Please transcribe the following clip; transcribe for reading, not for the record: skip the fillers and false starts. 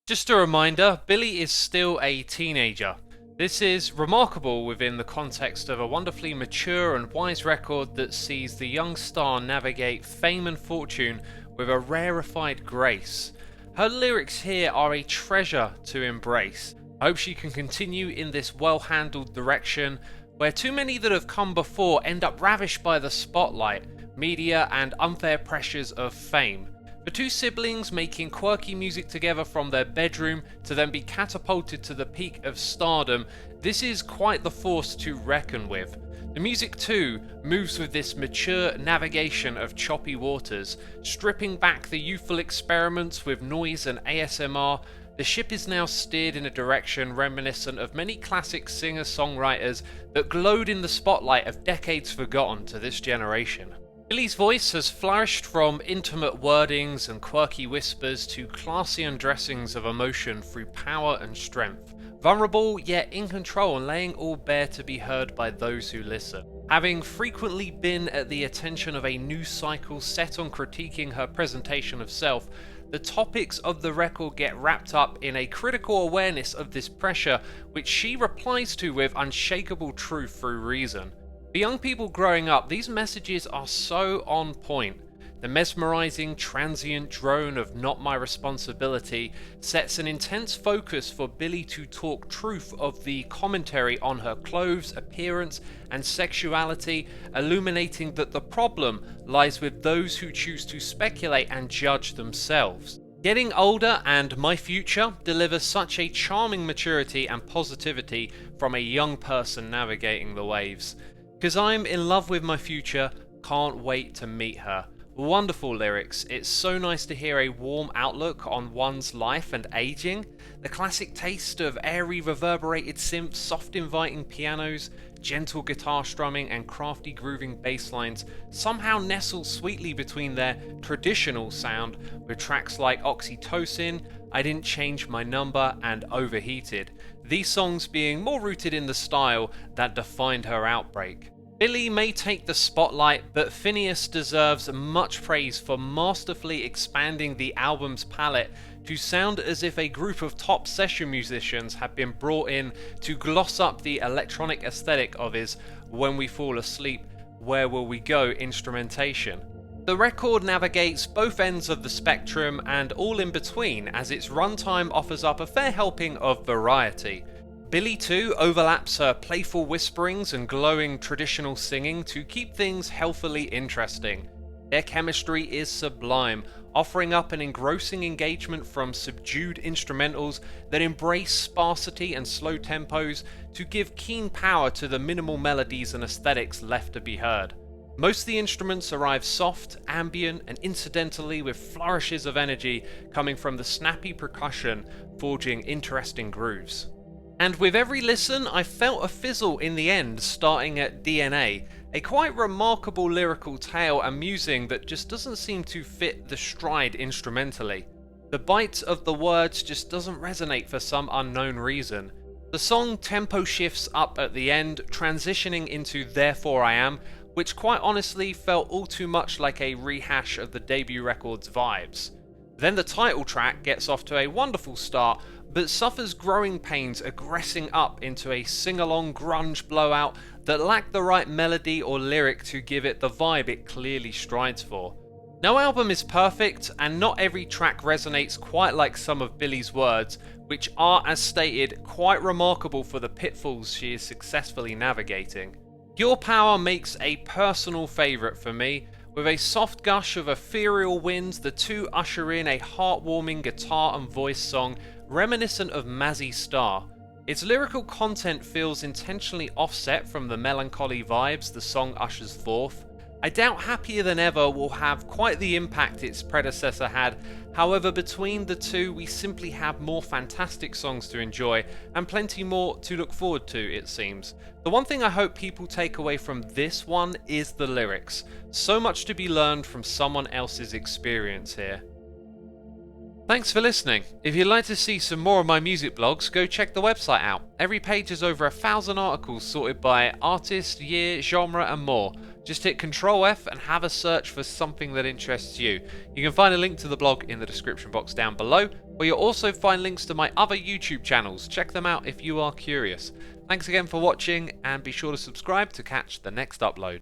Just a reminder, Billie is still a teenager. This is remarkable within the context of a wonderfully mature and wise record that sees the young star navigate fame and fortune with a rarefied grace. Her lyrics here are a treasure to embrace. I hope she can continue in this well-handled direction, where too many that have come before end up ravished by the spotlight, media and unfair pressures of fame. For two siblings making quirky music together from their bedroom to then be catapulted to the peak of stardom, this is quite the force to reckon with. The music too moves with this mature navigation of choppy waters, stripping back the youthful experiments with noise and ASMR. The ship is now steered in a direction reminiscent of many classic singer-songwriters that glowed in the spotlight of decades forgotten to this generation. Billie's voice has flourished from intimate wordings and quirky whispers to classy undressings of emotion through power and strength. Vulnerable yet in control and laying all bare to be heard by those who listen. Having frequently been at the attention of a news cycle set on critiquing her presentation of self, the topics of the record get wrapped up in a critical awareness of this pressure, which she replies to with unshakable truth through reason. For young people growing up, these messages are so on point. The mesmerizing, transient drone of "not my responsibility" sets an intense focus for Billie to talk truth of the commentary on her clothes, appearance, and sexuality, illuminating that the problem lies with those who choose to speculate and judge themselves. Getting Older and My Future delivers such a charming maturity and positivity from a young person navigating the waves. "'Cause I'm in love with my future, can't wait to meet her." Wonderful lyrics. It's so nice to hear a warm outlook on one's life and aging. The classic taste of airy reverberated synths, soft inviting pianos, gentle guitar strumming and crafty grooving bass lines somehow nestle sweetly between their traditional sound with tracks like Oxytocin, I Didn't Change My Number and Overheated, these songs being more rooted in the style that defined her outbreak. Billie may take the spotlight, but Phineas deserves much praise for masterfully expanding the album's palette to sound as if a group of top session musicians had been brought in to gloss up the electronic aesthetic of his "When We Fall Asleep, Where Will We Go" instrumentation. The record navigates both ends of the spectrum and all in between, as its runtime offers up a fair helping of variety. Billie too overlaps her playful whisperings and glowing traditional singing to keep things healthily interesting. Their chemistry is sublime, offering up an engrossing engagement from subdued instrumentals that embrace sparsity and slow tempos to give keen power to the minimal melodies and aesthetics left to be heard. Most of the instruments arrive soft, ambient, and incidentally with flourishes of energy coming from the snappy percussion, forging interesting grooves. And with every listen, I felt a fizzle in the end, starting at DNA, a quite remarkable lyrical tale and musing that just doesn't seem to fit the stride instrumentally. The bite of the words just doesn't resonate for some unknown reason. The song tempo shifts up at the end, transitioning into Therefore I Am, which quite honestly felt all too much like a rehash of the debut record's vibes. Then the title track gets off to a wonderful start, but suffers growing pains aggressing up into a sing-along grunge blowout that lacked the right melody or lyric to give it the vibe it clearly strides for. No album is perfect, and not every track resonates quite like some of Billie's words, which are, as stated, quite remarkable for the pitfalls she is successfully navigating. Your Power makes a personal favourite for me. With a soft gush of ethereal winds, the two usher in a heartwarming guitar and voice song reminiscent of Mazzy Star. Its lyrical content feels intentionally offset from the melancholy vibes the song ushers forth. I doubt Happier Than Ever will have quite the impact its predecessor had, however between the two we simply have more fantastic songs to enjoy and plenty more to look forward to, it seems. The one thing I hope people take away from this one is the lyrics. So much to be learned from someone else's experience here. Thanks for listening. If you'd like to see some more of my music blogs, go check the website out. Every page has over 1,000 articles sorted by artist, year, genre and more. Just hit Ctrl F and have a search for something that interests you. You can find a link to the blog in the description box down below. where you'll also find links to my other YouTube channels. Check them out if you are curious. Thanks again for watching, and be sure to subscribe to catch the next upload.